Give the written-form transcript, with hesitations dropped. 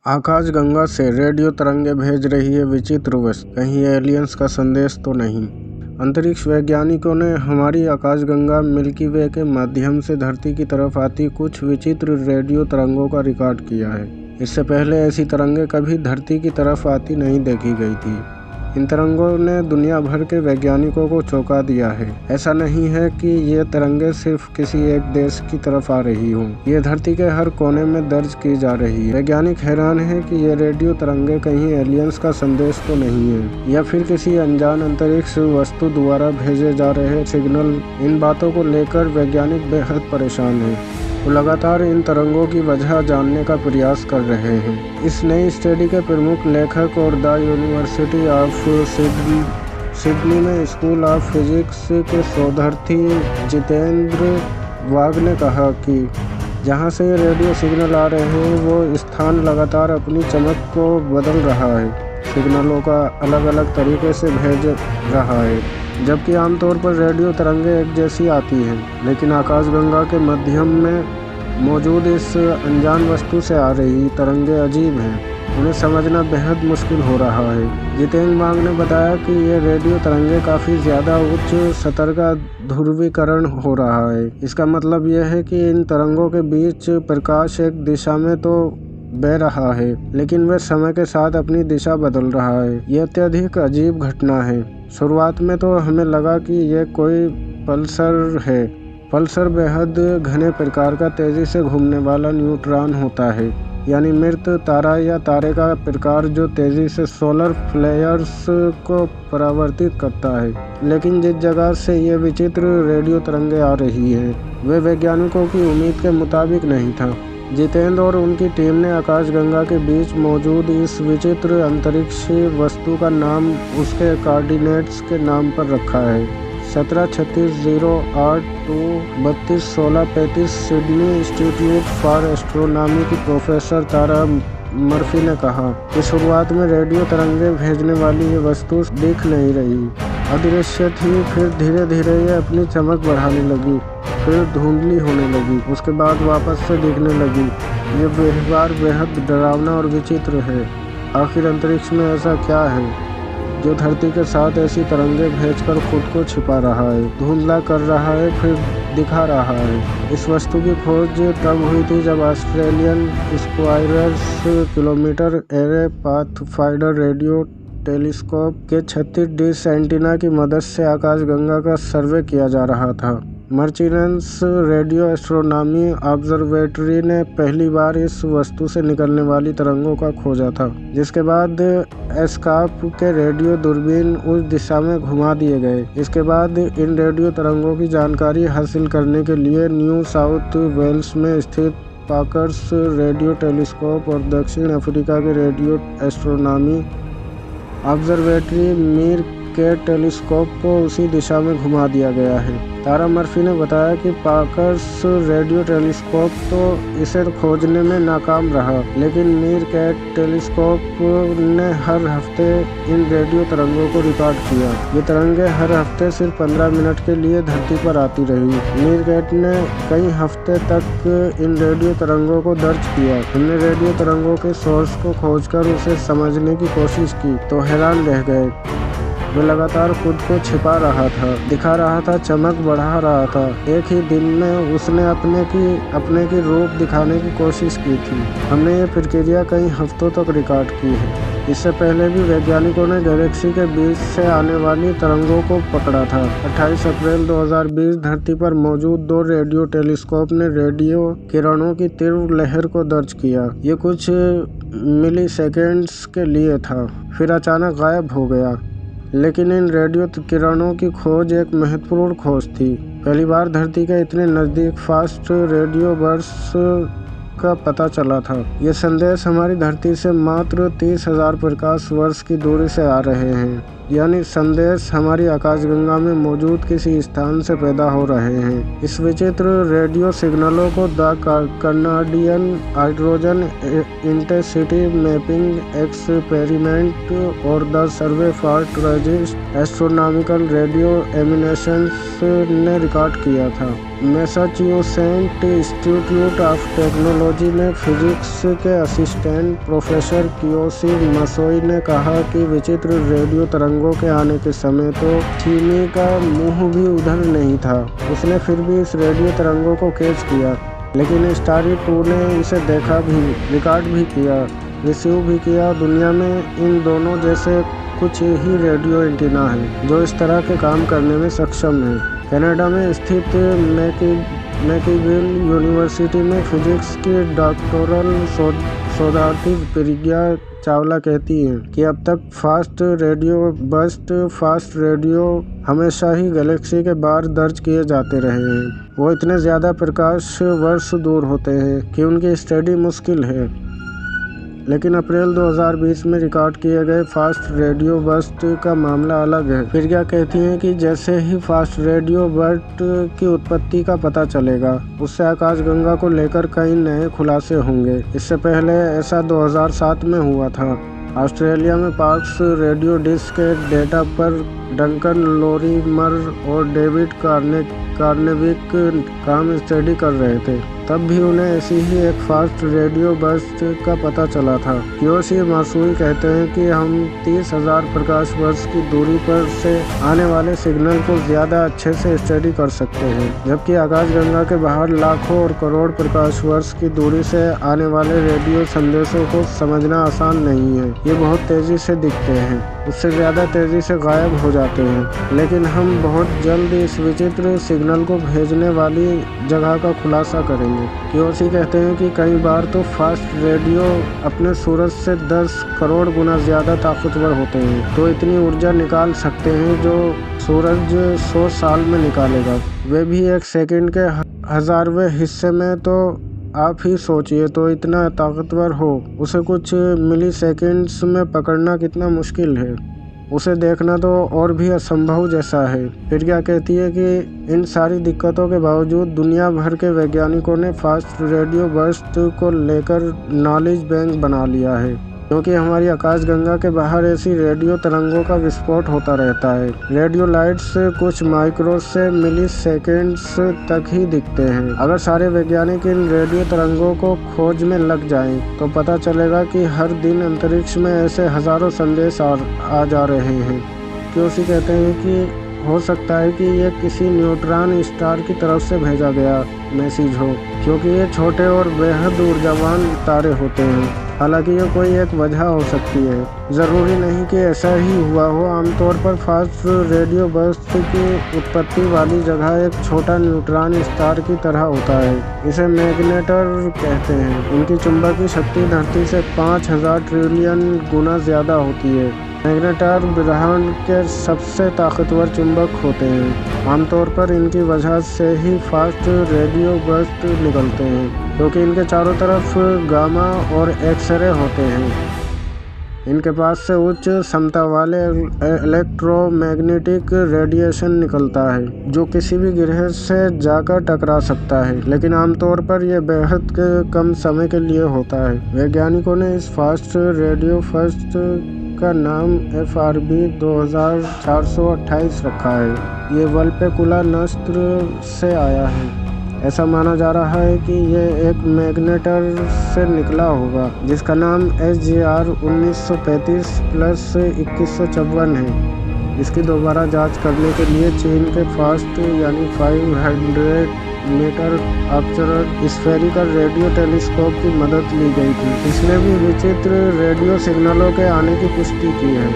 आकाशगंगा से रेडियो तरंगें भेज रही है विचित्र वस्तु, कहीं एलियंस का संदेश तो नहीं। अंतरिक्ष वैज्ञानिकों ने हमारी आकाशगंगा मिल्की वे के माध्यम से धरती की तरफ आती कुछ विचित्र रेडियो तरंगों का रिकॉर्ड किया है। इससे पहले ऐसी तरंगें कभी धरती की तरफ आती नहीं देखी गई थी। इन तरंगों ने दुनिया भर के वैज्ञानिकों को चौंका दिया है। ऐसा नहीं है कि ये तरंगें सिर्फ किसी एक देश की तरफ आ रही हों, ये धरती के हर कोने में दर्ज की जा रही है। वैज्ञानिक हैरान है कि ये रेडियो तरंगें कहीं एलियंस का संदेश तो नहीं है या फिर किसी अनजान अंतरिक्ष वस्तु द्वारा भेजे जा रहे सिग्नल। इन बातों को लेकर वैज्ञानिक बेहद परेशान हैं। वो लगातार इन तरंगों की वजह जानने का प्रयास कर रहे हैं। इस नई स्टडी के प्रमुख लेखक और द यूनिवर्सिटी ऑफ सिडनी में स्कूल ऑफ फिजिक्स के शोधार्थी जितेंद्र वाघ ने कहा कि जहां से ये रेडियो सिग्नल आ रहे हैं वो स्थान लगातार अपनी चमक को बदल रहा है, सिग्नलों का अलग अलग तरीके से भेज रहा है। जबकि आमतौर पर रेडियो तरंगें एक जैसी आती हैं, लेकिन आकाशगंगा के मध्यम में मौजूद इस अनजान वस्तु से आ रही तरंगें अजीब हैं। उन्हें समझना बेहद मुश्किल हो रहा है। जितेंद्र वाघ ने बताया कि ये रेडियो तरंगें काफ़ी ज़्यादा उच्च सतह का ध्रुवीकरण हो रहा है। इसका मतलब यह है कि इन तरंगों के बीच प्रकाश एक दिशा में तो बह रहा है, लेकिन वह समय के साथ अपनी दिशा बदल रहा है। यह अत्यधिक अजीब घटना है। शुरुआत में तो हमें लगा कि यह कोई पल्सर है। पल्सर बेहद घने प्रकार का तेज़ी से घूमने वाला न्यूट्रॉन होता है, यानी मृत तारा या तारे का प्रकार जो तेज़ी से सोलर फ्लेयर्स को परावर्तित करता है। लेकिन जिस जगह से ये विचित्र रेडियो तरंगें आ रही हैं, वे वैज्ञानिकों की उम्मीद के मुताबिक नहीं था। जितेंद्र और उनकी टीम ने आकाशगंगा के बीच मौजूद इस विचित्र अंतरिक्षीय वस्तु का नाम उसके कोऑर्डिनेट्स के नाम पर रखा है। 173608-321635 सिडनी इंस्टीट्यूट फॉर एस्ट्रोनॉमी की प्रोफेसर तारा मर्फी ने कहा कि शुरुआत में रेडियो तरंगें भेजने वाली ये वस्तु दिख नहीं रही, अदृश्य थी। फिर धीरे धीरे ये अपनी चमक बढ़ाने लगी, फिर धुंधली होने लगी, उसके बाद वापस से दिखने लगी। ये व्यवहार बेहद डरावना और विचित्र है। आखिर अंतरिक्ष में ऐसा क्या है जो धरती के साथ ऐसी तरंगें भेजकर खुद को छिपा रहा है, धुंधला कर रहा है, फिर दिखा रहा है। इस वस्तु की खोज तब हुई थी जब Australian squares kilometre array pathfinder radio telescope के 36 डिश एंटीना की मदद से आकाशगंगा का सर्वे किया जा रहा था। मर्चिलेंस रेडियो एस्ट्रोनॉमी ऑब्जर्वेटरी ने पहली बार इस वस्तु से निकलने वाली तरंगों का खोजा था, जिसके बाद एस्काप के रेडियो दूरबीन उस दिशा में घुमा दिए गए। इसके बाद इन रेडियो तरंगों की जानकारी हासिल करने के लिए न्यू साउथ वेल्स में स्थित पाकर्स रेडियो टेलीस्कोप और दक्षिण अफ्रीका के रेडियो एस्ट्रोनॉमी ऑब्जर्वेटरी मीर के टेलीस्कोप को उसी दिशा में घुमा दिया गया है। तारा मर्फी ने बताया कि पाकर्स रेडियो टेलीस्कोप तो इसे खोजने में नाकाम रहा, लेकिन मीर कैट टेलीस्कोप ने हर हफ्ते इन रेडियो तरंगों को रिकॉर्ड किया। ये तरंगें हर हफ्ते सिर्फ 15 मिनट के लिए धरती पर आती रही। मीर कैट ने कई हफ्ते तक इन रेडियो तरंगों को दर्ज किया। हमने रेडियो तरंगों के सोर्स को खोजकर उसे समझने की कोशिश की तो हैरान रह गए। वो लगातार खुद को छिपा रहा था, दिखा रहा था, चमक बढ़ा रहा था। एक ही दिन में उसने अपने की रूप दिखाने की कोशिश की थी। हमने ये प्रक्रिया कई हफ्तों तक रिकॉर्ड की है। इससे पहले भी वैज्ञानिकों ने गैलेक्सी के बीच से आने वाली तरंगों को पकड़ा था। 28 अप्रैल 2020 धरती पर मौजूद 2 रेडियो टेलीस्कोप ने रेडियो किरणों की तीव्र लहर को दर्ज किया। ये कुछ मिलीसेकेंड्स के लिए था, फिर अचानक गायब हो गया। लेकिन इन रेडियो किरणों की खोज एक महत्वपूर्ण खोज थी। पहली बार धरती के इतने नज़दीक फास्ट रेडियो बर्स्ट का पता चला था। ये संदेश हमारी धरती से मात्र 30,000 प्रकाश वर्ष की दूरी से आ रहे हैं, यानी संदेश हमारी आकाशगंगा में मौजूद किसी स्थान से पैदा हो रहे हैं। इस विचित्र रेडियो सिग्नलों को the Canadian Hydrogen Intensity Mapping Experiment और the Survey for Transient Astronomical Radio Emissions ने रिकॉर्ड किया था। मैसाचुसेट्स इंस्टीट्यूट ऑफ टेक्नोलॉजी में फिजिक्स के असिस्टेंट प्रोफेसर कियोशी मसोई ने कहा कि विचित्र रेडियो तरंगों के आने के समय तो चीनी का मुंह भी उधर नहीं था। उसने फिर भी इस रेडियो तरंगों को कैच किया, लेकिन स्टारी 2 ने इसे देखा भी, रिकॉर्ड भी किया, रिसीव भी किया। दुनिया में इन दोनों जैसे कुछ ही रेडियो एंटीना हैं जो इस तरह के काम करने में सक्षम हैं। कनाडा में स्थित मैकगिल यूनिवर्सिटी में फिजिक्स की डॉक्टोरल शोधार्थी प्रज्ञा चावला कहती हैं कि अब तक फास्ट रेडियो हमेशा ही गैलेक्सी के बाहर दर्ज किए जाते रहे हैं। वो इतने ज़्यादा प्रकाश वर्ष दूर होते हैं कि उनकी स्टडी मुश्किल है। लेकिन अप्रैल 2020 में रिकॉर्ड किए गए फास्ट रेडियो बर्स्ट का मामला अलग है। प्रज्ञा कहती हैं कि जैसे ही फास्ट रेडियो बर्स्ट की उत्पत्ति का पता चलेगा, उससे आकाशगंगा को लेकर कई नए खुलासे होंगे। इससे पहले ऐसा 2007 में हुआ था। ऑस्ट्रेलिया में पार्क्स रेडियो डिश के डेटा पर डंकन लोरिमर और डेविड कार्नेविक काम स्टडी कर रहे थे। तब भी उन्हें ऐसी ही एक फास्ट रेडियो बर्स्ट का पता चला था। कियोशी मसोई कहते हैं कि हम 30,000 प्रकाश वर्ष की दूरी पर से आने वाले सिग्नल को ज़्यादा अच्छे से स्टडी कर सकते हैं, जबकि आकाशगंगा के बाहर लाखों और करोड़ प्रकाश वर्ष की दूरी से आने वाले रेडियो संदेशों को समझना आसान नहीं है। ये बहुत तेज़ी से दिखते हैं, उससे ज़्यादा तेज़ी से गायब हो जाते हैं, लेकिन हम बहुत जल्द इस विचित्र सिग्नल को भेजने वाली जगह का खुलासा करेंगे। कियोशी कहते हैं कि कई बार तो फास्ट रेडियो अपने सूरज से 10 करोड़ गुना ज़्यादा ताकतवर होते हैं, तो इतनी ऊर्जा निकाल सकते हैं जो सूरज 100 साल में निकालेगा, वे भी 1 सेकंड के 1000वें हिस्से में। तो आप ही सोचिए, तो इतना ताकतवर हो, उसे कुछ मिली सेकेंड्स में पकड़ना कितना मुश्किल है। उसे देखना तो और भी असंभव जैसा है। प्रज्ञा कहती है कि इन सारी दिक्कतों के बावजूद दुनिया भर के वैज्ञानिकों ने फास्ट रेडियो बर्स्ट को लेकर नॉलेज बैंक बना लिया है, क्योंकि हमारी आकाशगंगा के बाहर ऐसी रेडियो तरंगों का विस्फोट होता रहता है। रेडियो लाइट्स कुछ माइक्रो से मिली सेकेंड्स तक ही दिखते हैं। अगर सारे वैज्ञानिक इन रेडियो तरंगों को खोज में लग जाएं, तो पता चलेगा कि हर दिन अंतरिक्ष में ऐसे हजारों संदेश आ जा रहे हैं। कियोशी कहते हैं कि हो सकता है कि ये किसी न्यूट्रॉन स्टार की तरफ से भेजा गया मैसेज हो, क्योंकि ये छोटे और बेहद ऊर्जावान तारे होते हैं। हालांकि ये कोई एक वजह हो सकती है, ज़रूरी नहीं कि ऐसा ही हुआ हो। आमतौर पर फास्ट रेडियो बर्स्ट की उत्पत्ति वाली जगह एक छोटा न्यूट्रॉन स्टार की तरह होता है। इसे मैग्नेटर कहते हैं। इनकी चुंबकीय शक्ति धरती से 5000 ट्रिलियन गुना ज़्यादा होती है। मैग्नेटर ब्रह्मांड के सबसे ताकतवर चुंबक होते हैं। आमतौर पर इनकी वजह से ही फास्ट रेडियो बर्स्ट निकलते हैं, क्योंकि इनके चारों तरफ गामा और एक्सरे होते हैं। इनके पास से उच्च क्षमता वाले इलेक्ट्रोमैग्नेटिक रेडिएशन निकलता है, जो किसी भी ग्रह से जाकर टकरा सकता है, लेकिन आमतौर पर यह बेहद कम समय के लिए होता है। वैज्ञानिकों ने इस फास्ट रेडियो बर्स्ट का नाम FRB 2428 रखा है। ये वल्पेकुला नस्त्र से आया है। ऐसा माना जा रहा है कि यह एक मैग्नेटर से निकला होगा, जिसका नाम SGR 1935 + 2154 है। इसकी दोबारा जांच करने के लिए चीन के फास्ट यानी 500 metre aperture spherical radio telescope की मदद ली गई थी। इसने भी विचित्र रेडियो सिग्नलों के आने की पुष्टि की है।